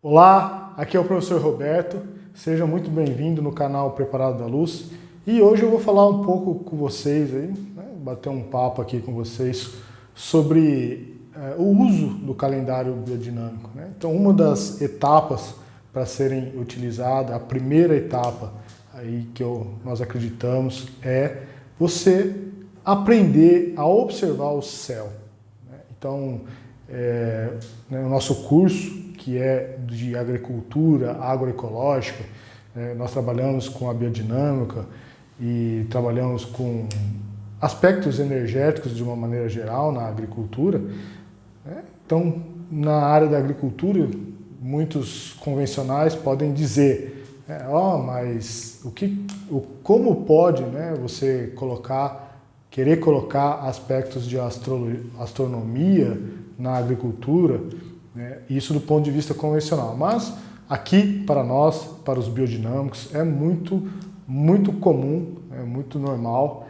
Olá, aqui é o professor Roberto, seja muito bem-vindo no canal Preparado da Luz e hoje eu vou falar um pouco com vocês, aí, bater um papo aqui com vocês sobre o uso do calendário biodinâmico. Então, uma das etapas para serem utilizadas, a primeira etapa aí que nós acreditamos é você aprender a observar o céu. Então, o nosso curso, que é de agricultura agroecológica, nós trabalhamos com a biodinâmica e trabalhamos com aspectos energéticos de uma maneira geral na agricultura. Então, na área da agricultura, muitos convencionais podem dizer, mas como pode, você querer colocar aspectos de astronomia na agricultura, isso do ponto de vista convencional. Mas aqui, para nós, para os biodinâmicos, é muito comum, é muito normal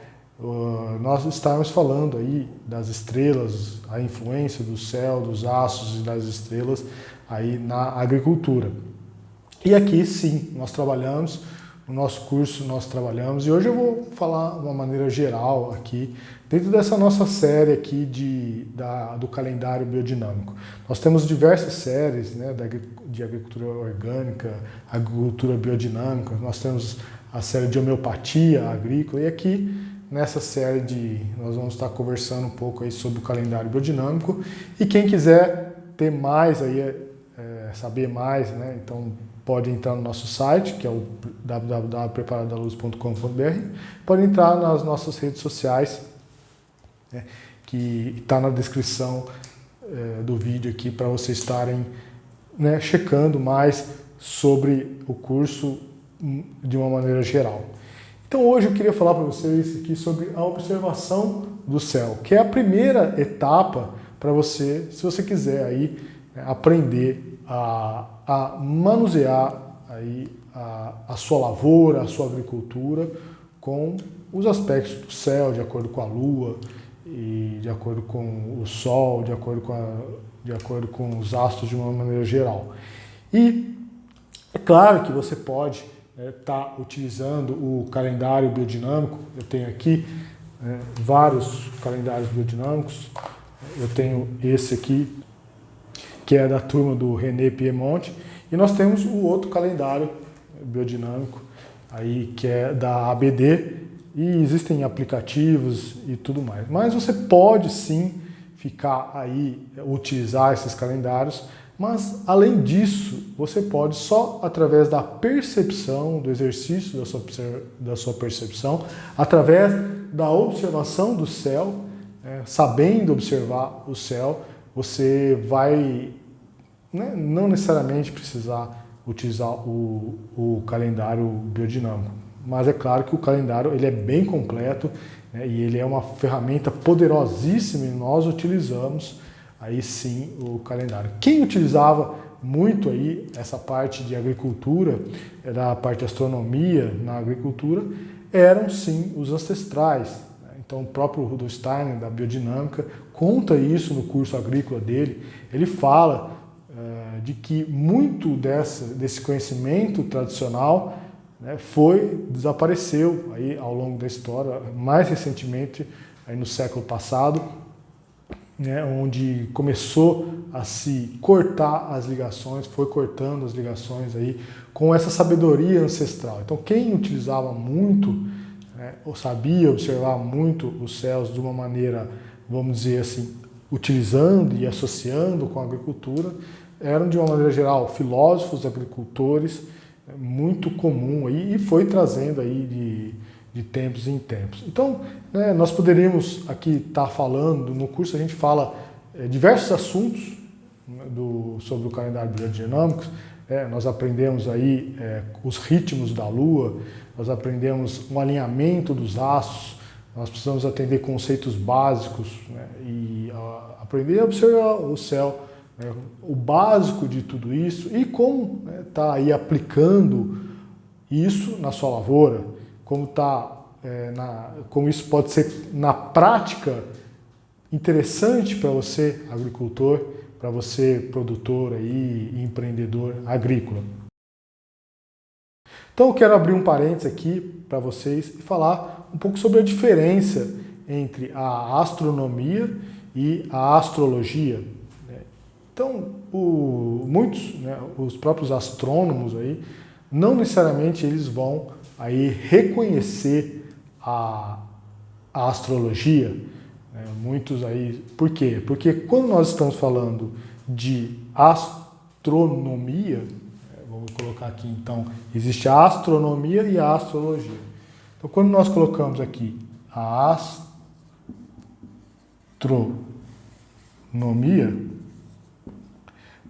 nós estarmos falando aí das estrelas, a influência do céu, dos astros e das estrelas aí na agricultura. E aqui sim, nós trabalhamos, no nosso curso nós trabalhamos, e hoje eu vou falar de uma maneira geral aqui, dentro dessa nossa série aqui do calendário biodinâmico. Nós temos diversas séries de agricultura orgânica, agricultura biodinâmica, nós temos a série de homeopatia agrícola, e aqui nessa série nós vamos estar conversando um pouco aí sobre o calendário biodinâmico, e quem quiser ter mais aí, saber mais, então pode entrar no nosso site, que é o www.preparadaluz.com.br, pode entrar nas nossas redes sociais, que está na descrição do vídeo aqui, para vocês estarem checando mais sobre o curso de uma maneira geral. Então hoje eu queria falar para vocês aqui sobre a observação do céu, que é a primeira etapa para você, se você quiser aí aprender a manusear aí a sua lavoura, a sua agricultura com os aspectos do céu, de acordo com a lua, e de acordo com o sol, de acordo com os astros de uma maneira geral. E é claro que você pode estar utilizando o calendário biodinâmico. Eu tenho aqui vários calendários biodinâmicos. Eu tenho esse aqui, que é da turma do René Piemonte, e nós temos o outro calendário biodinâmico, aí, que é da ABD, e existem aplicativos e tudo mais. Mas você pode sim utilizar esses calendários, mas além disso, você pode só através da percepção, do exercício da sua percepção, através da observação do céu, sabendo observar o céu, você vai não necessariamente precisar utilizar o calendário biodinâmico. Mas é claro que o calendário ele é bem completo, e ele é uma ferramenta poderosíssima, e nós utilizamos aí sim o calendário. Quem utilizava muito aí essa parte de agricultura, era a parte de astronomia na agricultura, eram sim os ancestrais. Então o próprio Rudolf Steiner, da biodinâmica, conta isso no curso agrícola dele. Ele fala de que muito desse conhecimento tradicional desapareceu aí ao longo da história, mais recentemente aí no século passado, onde começou a se cortar as ligações, foi cortando as ligações aí com essa sabedoria ancestral. Então quem utilizava muito, ou sabia observar muito os céus de uma maneira, vamos dizer assim, utilizando e associando com a agricultura, eram de uma maneira geral filósofos, agricultores, muito comum aí, e foi trazendo aí de tempos em tempos. Então, nós poderíamos aqui estar falando, no curso a gente fala diversos assuntos sobre o calendário biodinâmico. Nós aprendemos aí os ritmos da lua, nós aprendemos um alinhamento dos astros, nós precisamos atender conceitos básicos, e aprender a observar o céu, o básico de tudo isso, e como está aí aplicando isso na sua lavoura, como isso pode ser na prática interessante para você, agricultor, para você, produtor aí, empreendedor agrícola. Então eu quero abrir um parênteses aqui para vocês e falar um pouco sobre a diferença entre a astronomia e a astrologia. Então, muitos, né, os próprios astrônomos aí, não necessariamente eles vão aí reconhecer a astrologia. Muitos aí, por quê? Porque quando nós estamos falando de astronomia, vamos colocar aqui então, existe a astronomia e a astrologia. Então quando nós colocamos aqui a astronomia,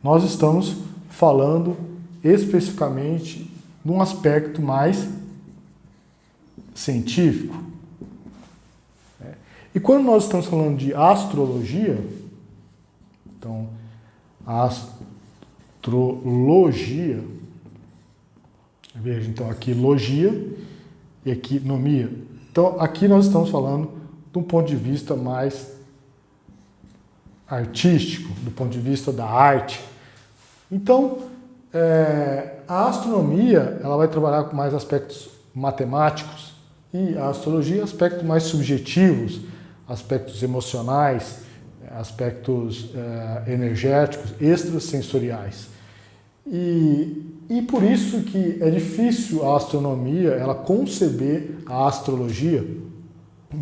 nós estamos falando especificamente de um aspecto mais científico. E quando nós estamos falando de astrologia, então, astrologia, veja, então aqui logia e aqui nomia. Então aqui nós estamos falando de um ponto de vista mais artístico, do ponto de vista da arte. Então, a astronomia ela vai trabalhar com mais aspectos matemáticos e a astrologia aspectos mais subjetivos, aspectos emocionais, aspectos energéticos, extrasensoriais. E por isso que é difícil a astronomia ela conceber a astrologia.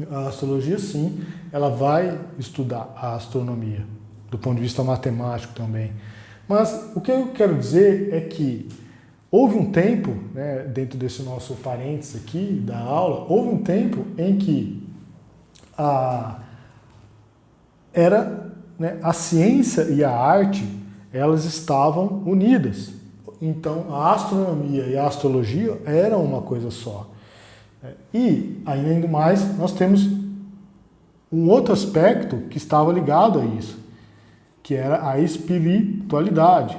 A astrologia, sim, ela vai estudar a astronomia, do ponto de vista matemático também. Mas o que eu quero dizer é que houve um tempo, né, dentro desse nosso parênteses aqui da aula, houve um tempo em que a ciência e a arte, elas estavam unidas. Então, a astronomia e a astrologia eram uma coisa só. E, ainda mais, nós temos um outro aspecto que estava ligado a isso, que era a espiritualidade.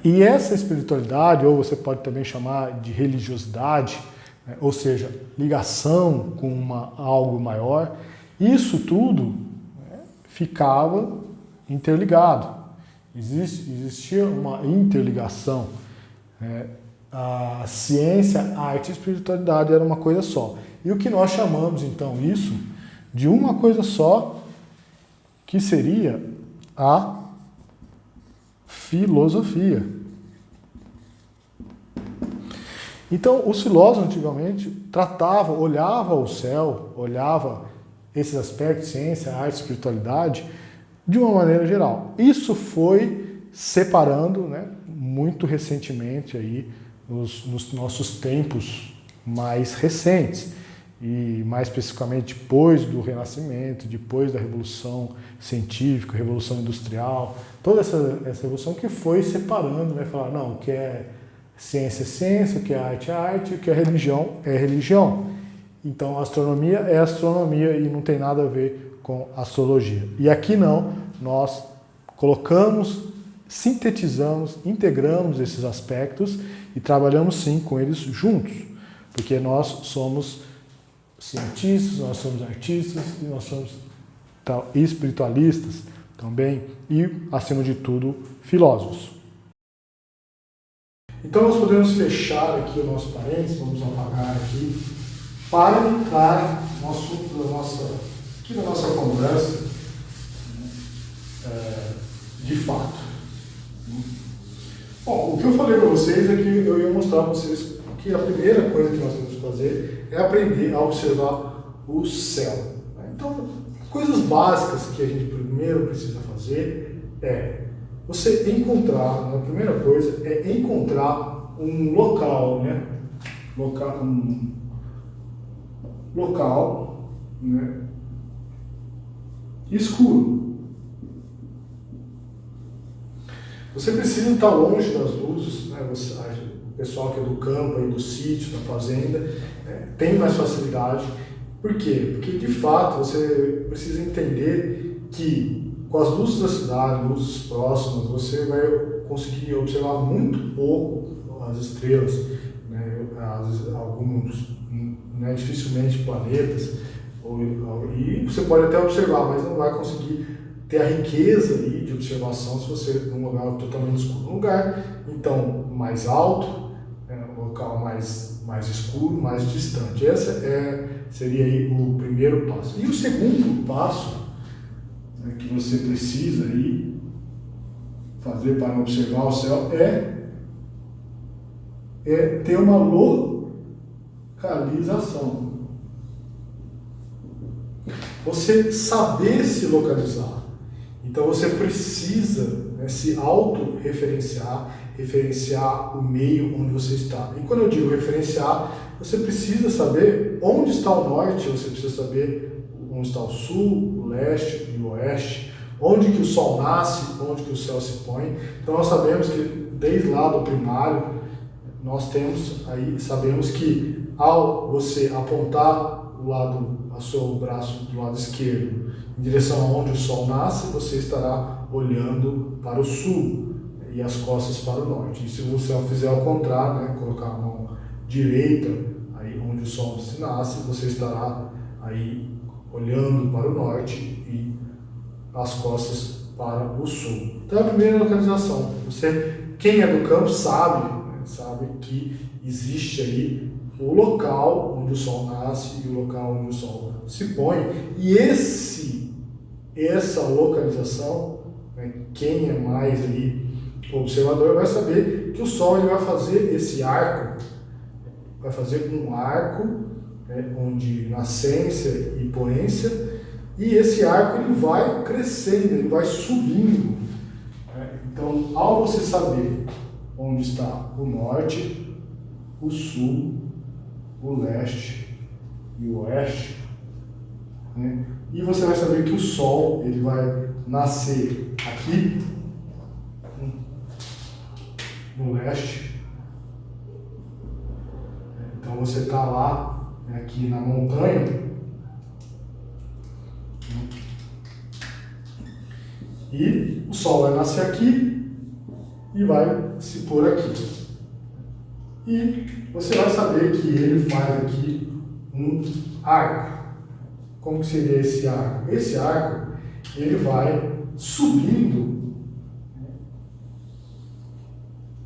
E essa espiritualidade, ou você pode também chamar de religiosidade, ou seja, ligação com algo maior, isso tudo ficava interligado. Existia uma interligação. A ciência, a arte e a espiritualidade era uma coisa só. E o que nós chamamos, então, isso de uma coisa só, que seria a filosofia. Então, os filósofos antigamente tratavam, olhavam o céu, olhavam esses aspectos, ciência, arte, espiritualidade, de uma maneira geral. Isso foi separando, né, muito recentemente aí, nos nossos tempos mais recentes, e mais especificamente depois do Renascimento, depois da Revolução Científica, Revolução Industrial, toda essa revolução que foi separando, né, falar, não, o que é ciência é ciência, o que é arte, o que é religião é religião. Então, a astronomia é astronomia e não tem nada a ver com astrologia. E aqui não, nós colocamos, sintetizamos, integramos esses aspectos e trabalhamos sim com eles juntos, porque nós somos cientistas, nós somos artistas e nós somos espiritualistas também e, acima de tudo, filósofos. Então nós podemos fechar aqui o nosso parênteses, vamos apagar aqui, para entrar no assunto da nossa conversa, de fato. Bom, o que eu falei para vocês é que eu ia mostrar para vocês que a primeira coisa que nós temos que fazer é aprender a observar o céu. Então, coisas básicas que a gente primeiro precisa fazer é você encontrar, a primeira coisa é encontrar um local, né? Um local, né, escuro. Você precisa estar longe das luzes, né? O pessoal que é do campo, aí, do sítio, da fazenda, tem mais facilidade. Por quê? Porque, de fato, você precisa entender que com as luzes da cidade, luzes próximas, você vai conseguir observar muito pouco as estrelas, né? Alguns né, dificilmente planetas, e você pode até observar, mas não vai conseguir ter a riqueza aí de observação se você num lugar totalmente escuro. Um lugar, então, mais alto, um local mais escuro, mais distante. Seria aí o primeiro passo. E o segundo passo, né, que você precisa aí fazer para observar o céu é ter uma localização. Você saber se localizar. Então você precisa, né, se autorreferenciar, referenciar o meio onde você está. E quando eu digo referenciar, você precisa saber onde está o norte, você precisa saber onde está o sul, o leste e o oeste, onde que o sol nasce, onde que o céu se põe. Então nós sabemos que desde lá do primário, sabemos que ao você apontar o seu braço do lado esquerdo em direção aonde o sol nasce, você estará olhando para o sul e as costas para o norte. E se você fizer ao contrário, né, colocar a mão direita aí onde o sol se nasce, você estará aí olhando para o norte e as costas para o sul. Então a primeira localização, quem é do campo sabe que existe aí o local onde o sol nasce e o local onde o sol se põe, e essa localização, né, quem é mais aí observador vai saber que o sol ele vai fazer esse arco, vai fazer um arco, né, onde nascência e poência, e esse arco ele vai crescendo, ele vai subindo, né? Então, ao você saber onde está o norte, o sul, o leste e o oeste, né? E você vai saber que o sol ele vai nascer aqui no leste. Então você está lá, né, aqui na montanha, e o sol vai nascer aqui e vai se pôr aqui. E você vai saber que ele faz aqui um arco. Como que seria esse arco? Esse arco ele vai subindo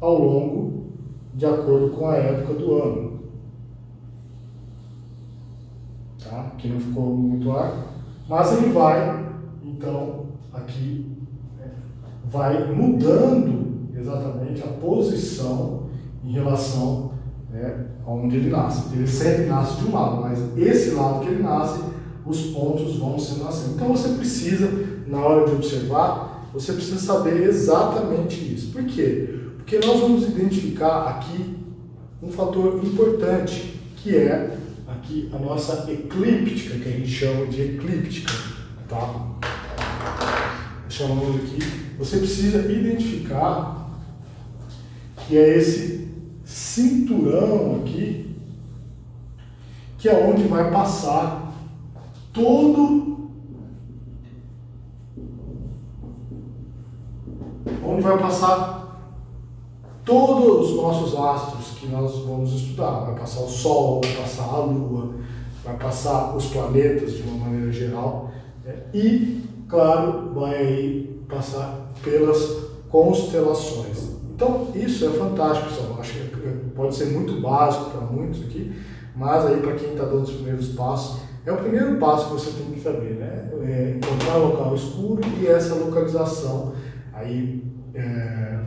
ao longo de acordo com a época do ano. Tá? Aqui não ficou muito arco, mas ele vai, então, aqui vai mudando exatamente a posição em relação, né, aonde ele nasce. Ele sempre nasce de um lado, mas esse lado que ele nasce, os pontos vão sendo assim. Então você precisa, na hora de observar, você precisa saber exatamente isso. Por quê? Porque nós vamos identificar aqui um fator importante, que é aqui a nossa eclíptica, que a gente chama de eclíptica, tá? Chamamos aqui. Você precisa identificar que é esse cinturão aqui, que é onde vai passar todos os nossos astros que nós vamos estudar. Vai passar o Sol, vai passar a Lua, vai passar os planetas de uma maneira geral, e, claro, vai passar pelas constelações. Então, isso é fantástico, pessoal. Acho que pode ser muito básico para muitos aqui, mas aí para quem está dando os primeiros passos, é o primeiro passo que você tem que saber, né? Encontrar o local escuro e essa localização aí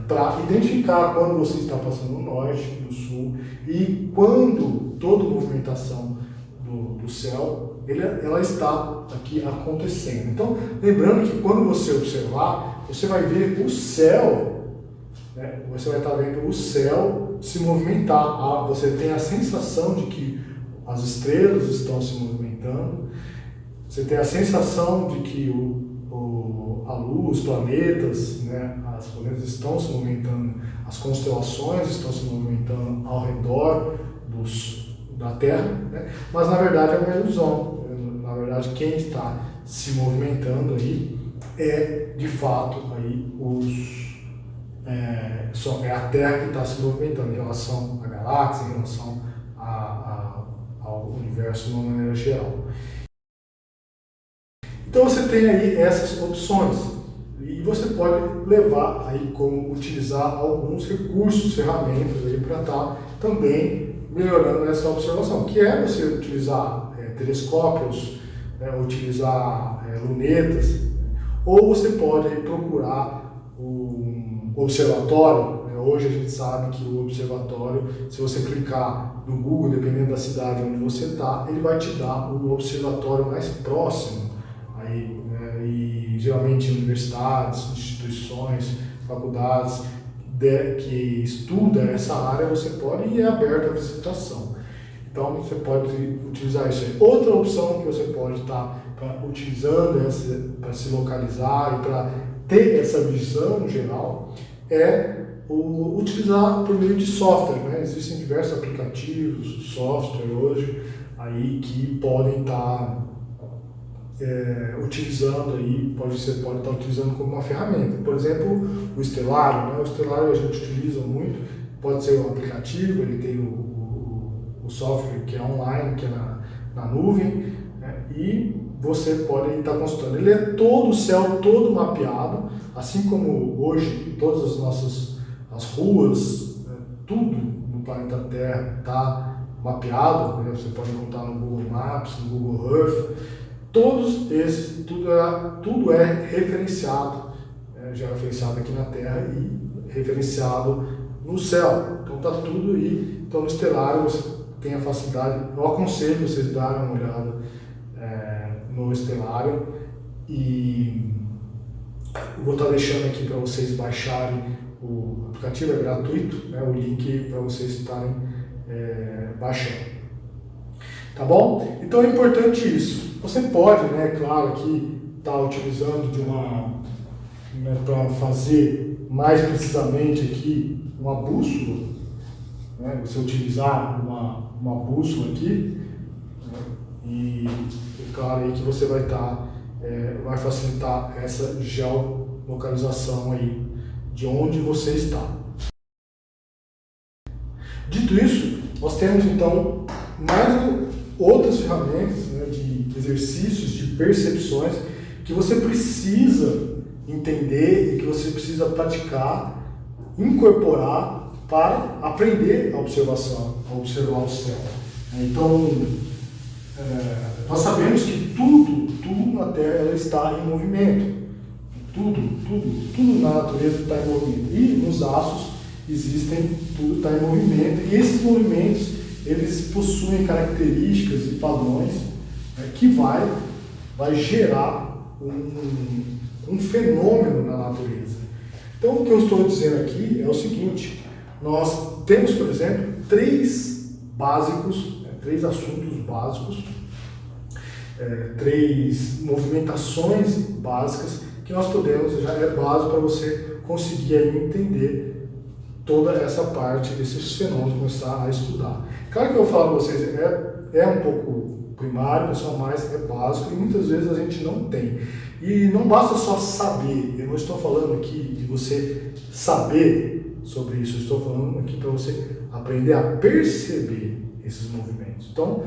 para identificar quando você está passando no norte, no sul, e quando toda movimentação do céu ela está aqui acontecendo. Então, lembrando que quando você observar, você vai ver o céu, né? Você vai estar vendo o céu se movimentar. Você tem a sensação de que as estrelas estão se movimentando, você tem a sensação de que a Lua, os planetas, né, as planetas estão se movimentando, as constelações estão se movimentando ao redor da Terra, né? Mas na verdade é uma ilusão. Na verdade, quem está se movimentando aí é de fato aí a Terra que está se movimentando em relação à galáxia, em relação ao ao universo de uma maneira geral. Então você tem aí essas opções e você pode levar aí como utilizar alguns recursos, ferramentas aí para estar também melhorando essa observação, que é você utilizar telescópios, utilizar lunetas, ou você pode procurar um observatório. Hoje a gente sabe que o observatório, se você clicar no Google, dependendo da cidade onde você está, ele vai te dar um observatório mais próximo. Aí, e geralmente universidades, instituições, faculdades que estudam essa área, você pode e é aberto à visitação. Então você pode utilizar isso aí. Outra opção que você pode estar utilizando para se localizar e para ter essa visão geral é utilizar por meio de software, né? Existem diversos aplicativos, software hoje aí que podem estar utilizando aí, você pode estar utilizando como uma ferramenta. Por exemplo, o Stellarium, né? O Stellarium a gente utiliza muito, pode ser um aplicativo, ele tem o software que é online, que é na nuvem, né? E você pode estar consultando. Ele é todo o céu, todo mapeado, assim como hoje todas as ruas, né? Tudo no planeta Terra está mapeado, né? Você pode encontrar no Google Maps, no Google Earth. Todos esses, tudo é referenciado, já é referenciado aqui na Terra e referenciado no céu. Então está tudo aí. Então no Stellarium você tem a facilidade, eu aconselho vocês darem uma olhada no Stellarium e vou estar deixando aqui para vocês baixarem o aplicativo, é gratuito, né, o link para vocês estarem baixando. Tá bom? Então é importante isso. Você pode, né, claro, que estar utilizando para fazer mais precisamente aqui uma bússola, né, você utilizar uma bússola aqui, né, e é claro aí que você vai vai facilitar essa geolocalização aí de onde você está. Dito isso, nós temos então mais outras ferramentas, né, de exercícios, de percepções que você precisa entender e que você precisa praticar, incorporar para aprender a observação, a observar o céu. Então, nós sabemos que tudo na Terra ela está em movimento. Tudo na natureza está em movimento. E nos astros tudo está em movimento. E esses movimentos, eles possuem características e padrões, né, que vai gerar um fenômeno na natureza. Então, o que eu estou dizendo aqui é o seguinte: nós temos, por exemplo, três assuntos básicos, três movimentações básicas que nós podemos, já é básico para você conseguir aí entender toda essa parte desses fenômenos, começar a estudar. Claro que eu falo para vocês, é um pouco primário, pessoal, mas é básico e muitas vezes a gente não tem. E não basta só saber, eu não estou falando aqui de você saber sobre isso, eu estou falando aqui para você aprender a perceber esses movimentos. Então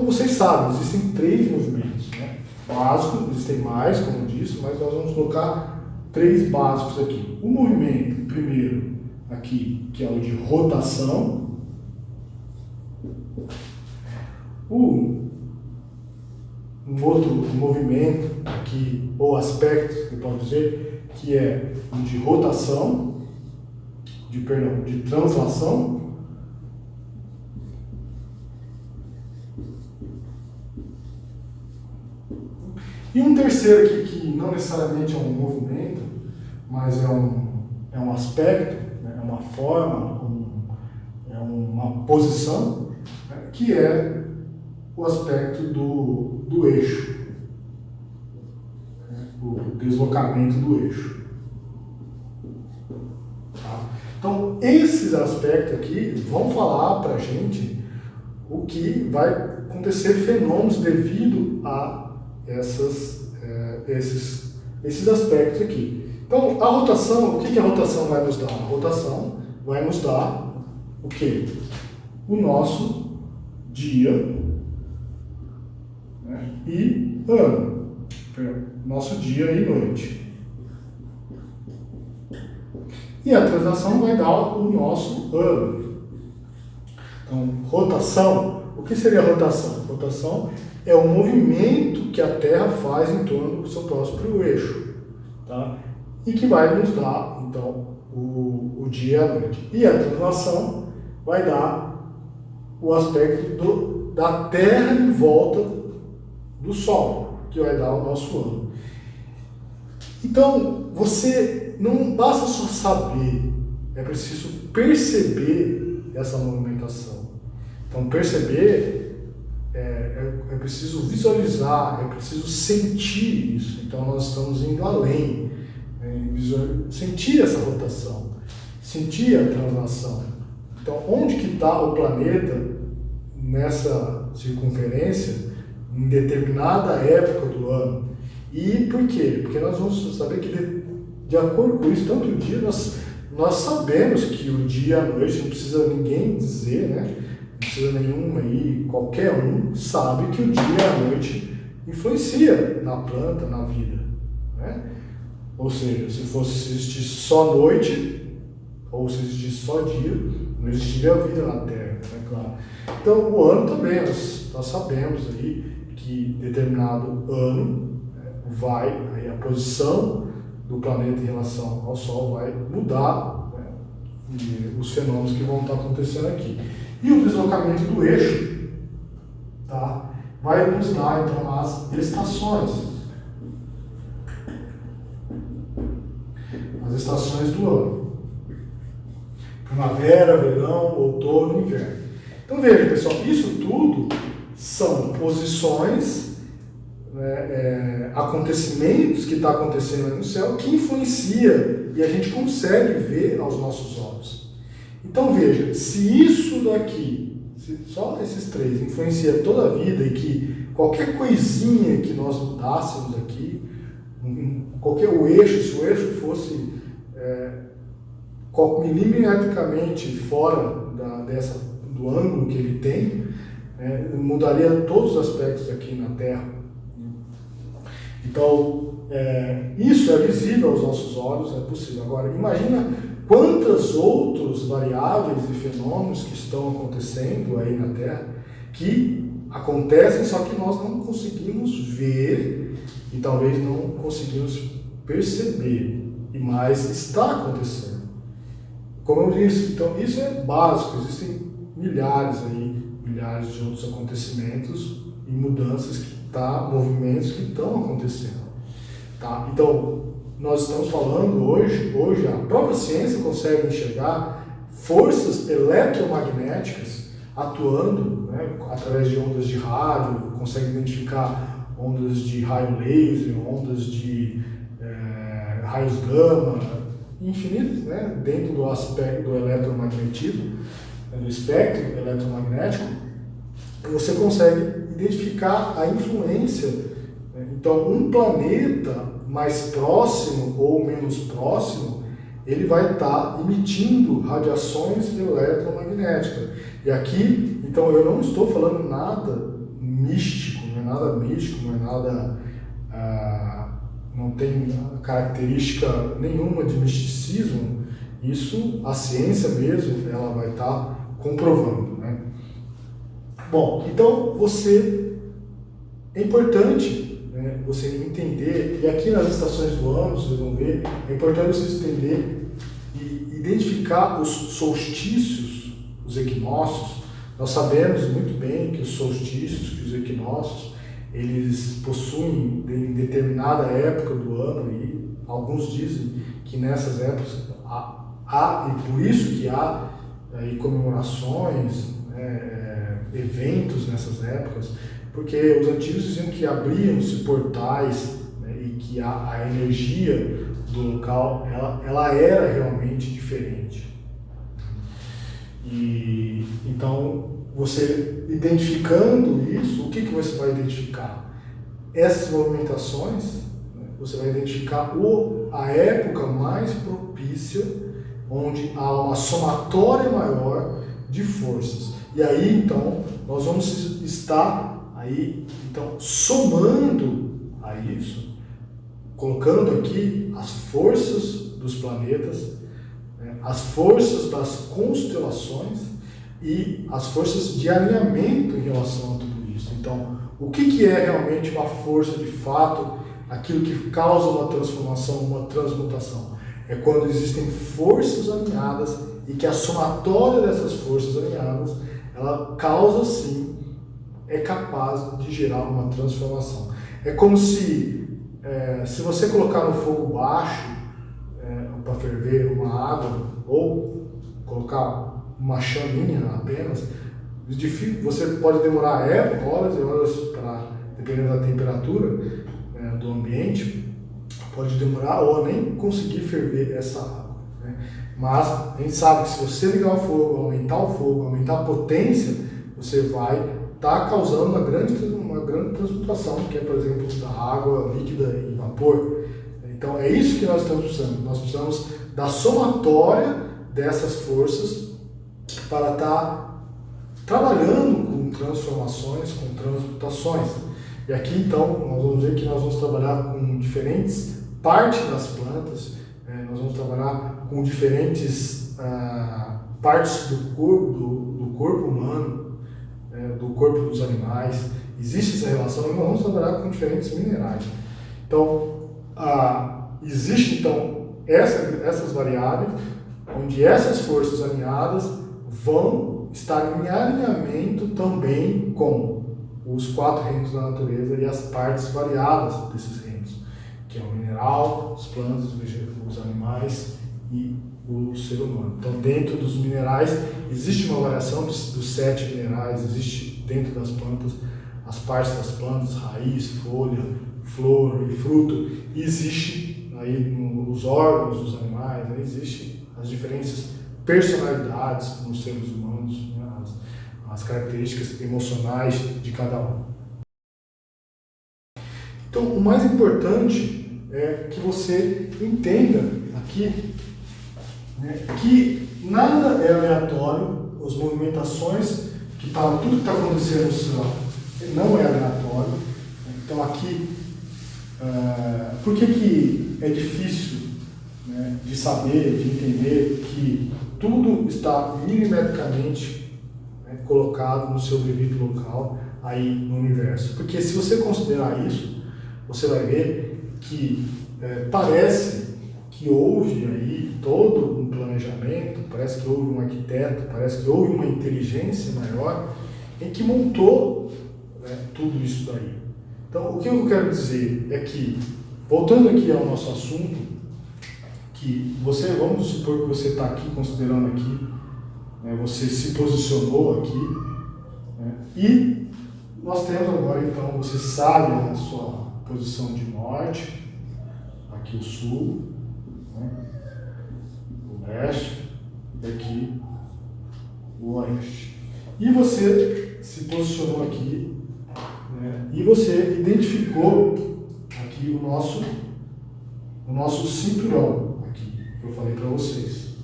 vocês sabem, existem três movimentos, né? Básicos, existem mais, como eu disse, mas nós vamos colocar três básicos aqui. O movimento, primeiro, aqui, que é o de rotação. Um outro movimento aqui, ou aspecto, que eu posso dizer, que é o de rotação, de translação. E um terceiro aqui, que não necessariamente é um movimento, mas é um aspecto, né, é uma forma, é uma posição, né, que é o aspecto do eixo, né, o deslocamento do eixo. Tá? Então, esses aspectos aqui vão falar para a gente o que vai acontecer, fenômenos devido a esses aspectos aqui. Então, a rotação, o que a rotação vai nos dar? A rotação vai nos dar o quê? O nosso dia e ano. Nosso dia e noite. E a translação vai dar o nosso ano. Então, rotação. O que seria rotação? Rotação é o movimento que a Terra faz em torno do seu próprio eixo, tá? E que vai nos dar, então, o dia e a noite. E a translação vai dar o aspecto da Terra em volta do Sol, que vai dar o nosso ano. Então, você não basta só saber, é preciso perceber essa movimentação. Então, perceber é preciso visualizar, é preciso sentir isso. Então, nós estamos indo além, sentir essa rotação, sentir a translação. Então, onde que está o planeta nessa circunferência em determinada época do ano? E por quê? Porque nós vamos saber que, de acordo com isso, tanto o dia, nós sabemos que o dia e a noite, não precisa ninguém dizer, né? Não precisa nenhum aí, qualquer um sabe que o dia e a noite influencia na planta, na vida, né? Ou seja, se existisse só noite, ou se existisse só dia, não existiria vida na Terra, né? Claro. Então, o ano também, nós sabemos aí que determinado ano aí a posição do planeta em relação ao Sol vai mudar, né? E os fenômenos que vão estar acontecendo aqui. E o deslocamento do eixo, tá? Vai nos dar, então, as estações. As estações do ano. Primavera, verão, outono, inverno. Então veja, pessoal, isso tudo são posições, né, acontecimentos que estão acontecendo aí no céu que influencia e a gente consegue ver aos nossos olhos. Então veja, se isso daqui, só esses três, influencia toda a vida e que qualquer coisinha que nós mudássemos aqui, o eixo, se o eixo fosse milimetricamente fora do ângulo que ele tem, mudaria todos os aspectos aqui na Terra. Então, isso é visível aos nossos olhos, é possível. Agora, imagina quantas outras variáveis e fenômenos que estão acontecendo aí na Terra, que acontecem, só que nós não conseguimos ver e talvez não conseguimos perceber, mas está acontecendo. Como eu disse, então isso é básico, existem milhares de outros acontecimentos e mudanças movimentos que estão acontecendo. Tá? Então, nós estamos falando hoje a própria ciência consegue enxergar forças eletromagnéticas atuando, né, através de ondas de rádio, consegue identificar ondas de raio laser, ondas de raios gama, infinitos, né, dentro do aspecto do eletromagnetismo, do espectro eletromagnético, você consegue identificar a influência. Então, um planeta mais próximo ou menos próximo, ele vai estar emitindo radiações eletromagnéticas. E aqui, então, eu não estou falando nada místico, não é nada místico, não é nada, não tem característica nenhuma de misticismo. Isso, a ciência mesmo, ela vai estar comprovando, né? Bom, então é importante, né, você entender, e aqui nas estações do ano, vocês vão ver, é importante vocês entender e identificar os solstícios, os equinócios. Nós sabemos muito bem que os solstícios, que os equinócios, eles possuem em determinada época do ano, e alguns dizem que nessas épocas e por isso que há aí comemorações, eventos nessas épocas, porque os antigos diziam que abriam-se portais, né, e que a energia do local ela era realmente diferente. E então, você identificando isso, o que você vai identificar? Essas movimentações, né, você vai identificar a época mais propícia, onde há uma somatória maior de forças. E aí, então, nós vamos estar Aí, então, somando a isso, colocando aqui as forças dos planetas, né, as forças das constelações e as forças de alinhamento em relação a tudo isso. Então, o que é realmente uma força de fato, aquilo que causa uma transformação, uma transmutação? É quando existem forças alinhadas e que a somatória dessas forças alinhadas, ela causa sim, é capaz de gerar uma transformação. É como se você colocar no fogo baixo para ferver uma água ou colocar uma chaminha apenas, você pode demorar horas e horas para, dependendo da temperatura do ambiente, pode demorar ou nem conseguir ferver essa água, né? Mas a gente sabe que se você ligar o fogo, aumentar a potência, você vai estar causando uma grande transmutação, que é, por exemplo, da água líquida em vapor. Então é isso que nós estamos precisando. Nós precisamos da somatória dessas forças para estar trabalhando com transformações, com transmutações. E aqui então nós vamos ver que nós vamos trabalhar com diferentes partes das plantas, nós vamos trabalhar com diferentes partes do corpo humano, do corpo dos animais. Existe essa relação e nós vamos trabalhar com diferentes minerais. Então, existe então essas variáveis, onde essas forças alinhadas vão estar em alinhamento também com os 4 reinos da natureza e as partes variadas desses reinos, que é o mineral, as plantas, os animais e o ser humano. Então, dentro dos minerais, existe uma variação dos 7 minerais, existe dentro das plantas as partes das plantas, raiz, folha, flor e fruto, e existe aí nos órgãos dos animais, aí existe as diferentes personalidades nos seres humanos, né, as características emocionais de cada um. Então, o mais importante é que você entenda aqui, né, que nada é aleatório, as movimentações, tudo que está acontecendo no céu não é aleatório. Então aqui, por que é difícil, né, de saber, de entender que tudo está milimetricamente, né, colocado no seu devido local aí no universo? Porque se você considerar isso, você vai ver que parece que houve aí todo um planejamento, parece que houve um arquiteto, parece que houve uma inteligência maior em que montou, né, tudo isso daí. Então, o que eu quero dizer é que, voltando aqui ao nosso assunto, que vamos supor que você está aqui considerando aqui, né, você se posicionou aqui, né, e nós temos agora, então, você sabe a sua posição de norte, aqui o sul, né, o leste, e aqui o oeste. E você se posicionou aqui, né, e você identificou aqui o nosso cinturão, aqui, que eu falei para vocês,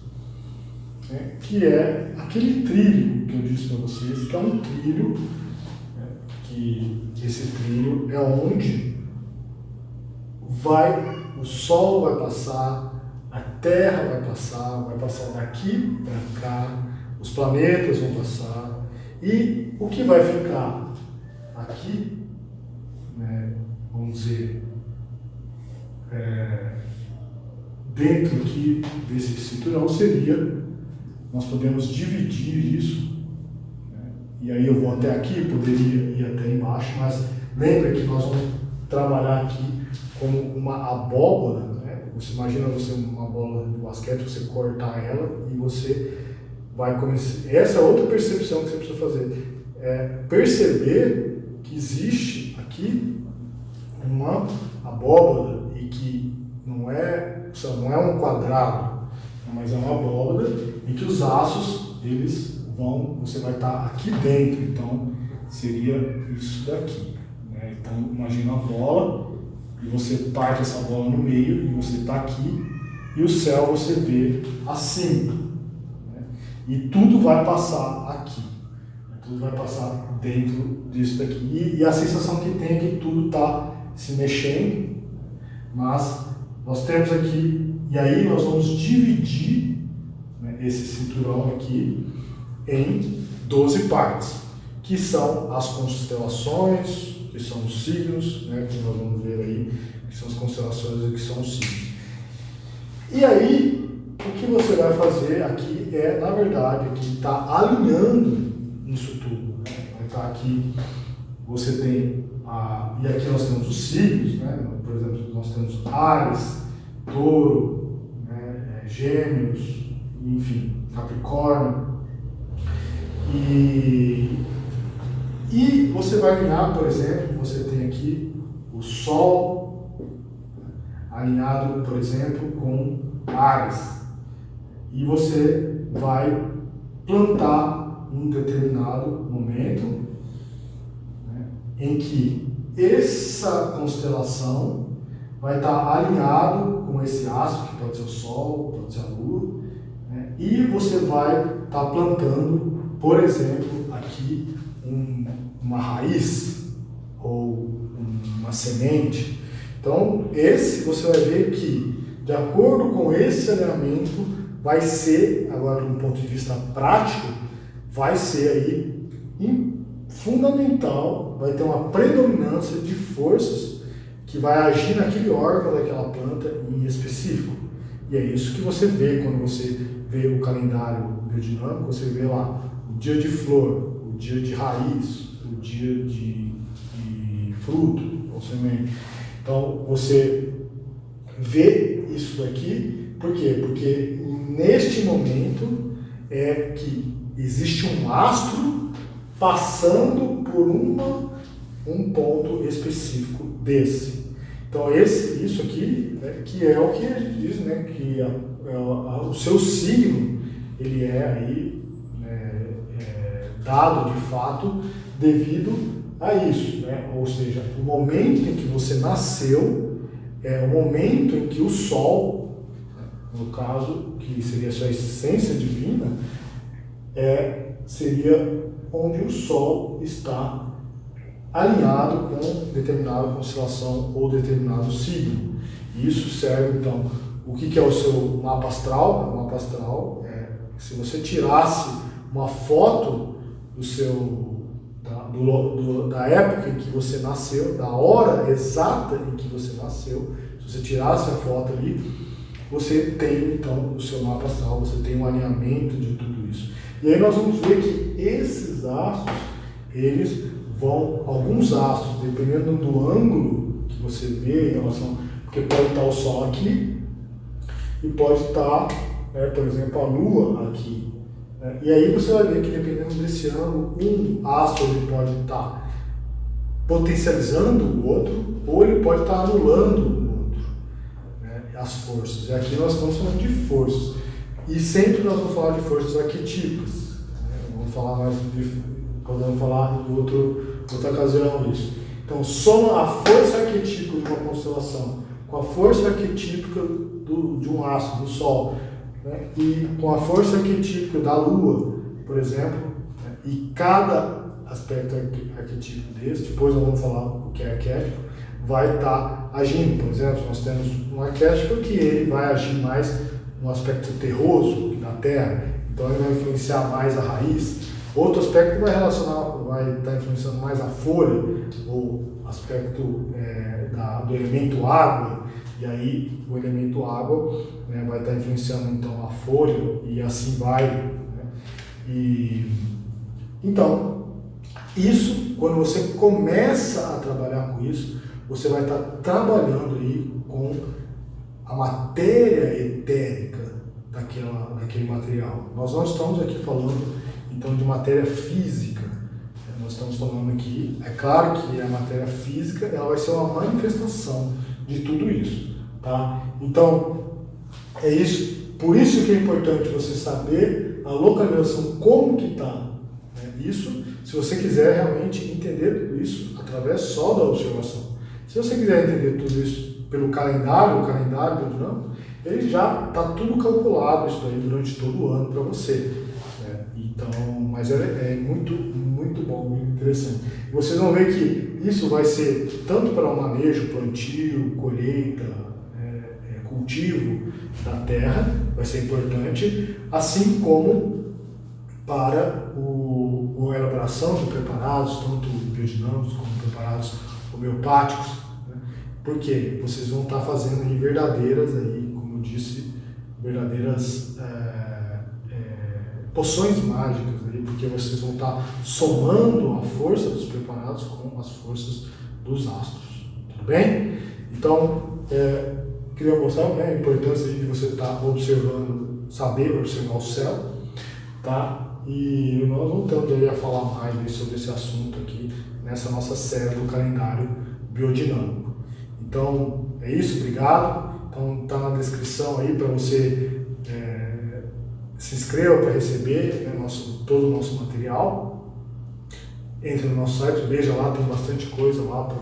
né, que é aquele trilho que eu disse para vocês, que é um trilho, né, que esse trilho é onde o Sol vai passar, a Terra vai passar daqui para cá, os planetas vão passar, e o que vai ficar aqui, né, vamos dizer, dentro aqui desse cinturão seria, nós podemos dividir isso, né, e aí eu vou até aqui, poderia ir até embaixo, mas lembra que nós vamos trabalhar aqui como uma abóbora, né? Você imagina uma bola de basquete, você cortar ela e você vai começar. Essa é outra percepção que você precisa fazer. É perceber que existe aqui uma abóbora e que não é um quadrado, mas é uma abóbora em que os aços, você vai estar aqui dentro, então seria isso daqui, né? Então imagina a bola e você parte essa bola no meio e você está aqui e o céu você vê assim, né? E tudo vai passar aqui. Tudo vai passar dentro disso daqui. E a sensação que tem é que tudo está se mexendo, mas nós temos aqui, e aí nós vamos dividir, né, esse cinturão aqui em 12 partes, que são as constelações, que são os signos, né, que nós vamos ver aí, que são as constelações e que são os signos. E aí, o que você vai fazer aqui é, na verdade, aqui está alinhando isso tudo. Né? Vai estar aqui, você tem, e aqui nós temos os signos, né? Por exemplo, nós temos Áries, Touro, né? Gêmeos, enfim, Capricórnio. E você vai alinhar, por exemplo, você tem aqui o Sol alinhado, por exemplo, com Áries. E você vai plantar um determinado momento, né, em que essa constelação vai estar alinhado com esse astro, que pode ser o Sol, pode ser a Lua, né, e você vai estar plantando, por exemplo, aqui uma raiz ou uma semente. Então, você vai ver que, de acordo com esse alinhamento, vai ser, agora de um ponto de vista prático, vai ser aí fundamental, vai ter uma predominância de forças que vai agir naquele órgão daquela planta em específico. E é isso que você vê quando você vê o calendário biodinâmico, você vê lá o dia de flor, o dia de raiz, o dia de fruto ou semente. Então, você vê isso daqui, por quê? Porque neste momento é que existe um astro passando por um ponto específico desse. Então, isso aqui, né, que é o que a gente diz, né, que o seu signo, ele é aí dado de fato devido a isso, né? Ou seja, o momento em que você nasceu é o momento em que o Sol, no caso, que seria a sua essência divina, seria onde o Sol está alinhado com determinada constelação ou determinado signo. Isso serve, então, o que é o seu mapa astral? O mapa astral é, se você tirasse uma foto da época em que você nasceu, da hora exata em que você nasceu, se você tirasse a foto ali, você tem então o seu mapa astral, você tem um alinhamento de tudo isso. E aí nós vamos ver que esses astros, eles vão, alguns astros, dependendo do ângulo que você vê em relação, porque pode estar o Sol aqui e pode estar, por exemplo, a Lua aqui. E aí você vai ver que dependendo desse ângulo, um astro ele pode estar potencializando o outro, ou ele pode estar anulando o outro, né, as forças. E aqui nós estamos falando de forças. E sempre nós vamos falar de forças arquetípicas. Né? Vamos falar mais podemos falar em outra ocasião isso. Então, soma a força arquetípica de uma constelação com a força arquetípica de um astro, do Sol, né? E com a força arquetípica da Lua, por exemplo, né? E cada aspecto arquetípico desse, depois nós vamos falar o que é arquétipo, vai estar agindo. Por exemplo, nós temos um arquétipo que ele vai agir mais no aspecto terroso da Terra, então ele vai influenciar mais a raiz. Outro aspecto vai estar influenciando mais a folha, ou aspecto do elemento água, e aí o elemento água, né, vai estar influenciando então a folha, e assim vai. Né? Então, isso, quando você começa a trabalhar com isso, você vai estar trabalhando aí com a matéria etérica daquele material. Nós não estamos aqui falando então de matéria física. Nós estamos falando aqui, é claro que a matéria física ela vai ser uma manifestação de tudo isso, tá? Então, é isso, por isso que é importante você saber a localização, como que está, né? Isso, se você quiser realmente entender tudo isso através só da observação. Se você quiser entender tudo isso pelo calendário, o calendário do ano, ele já está tudo calculado isso aí durante todo o ano para você. E Então, mas é muito, muito bom, muito interessante. E vocês vão ver que isso vai ser tanto para o manejo, plantio, colheita, cultivo da terra, vai ser importante, assim como para a elaboração de preparados, tanto biodinâmicos como preparados homeopáticos, né? Porque vocês vão estar fazendo aí verdadeiras, aí, como eu disse, verdadeiras poções mágicas, aí, porque vocês vão estar somando a força dos preparados com as forças dos astros, tudo bem? Então, queria mostrar, né, a importância de você estar observando, saber observar o céu, tá? E nós voltamos aí a falar mais sobre esse assunto aqui nessa nossa série do calendário biodinâmico. Então, é isso, obrigado. Então, tá na descrição aí para você se inscreva para receber, né, todo o nosso material. Entre no nosso site, veja lá, tem bastante coisa lá para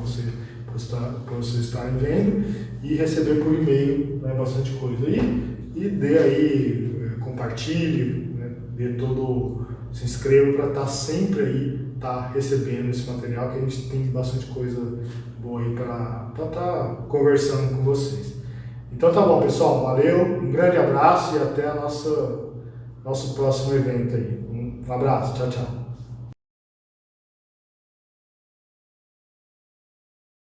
vocês estarem vendo e receber por e-mail, né, bastante coisa aí. E dê aí, compartilhe, né, se inscreva para estar sempre aí, recebendo esse material, que a gente tem bastante coisa boa aí para estar conversando com vocês. Então tá bom, pessoal, valeu, um grande abraço e até nosso próximo evento aí. Um abraço, tchau, tchau.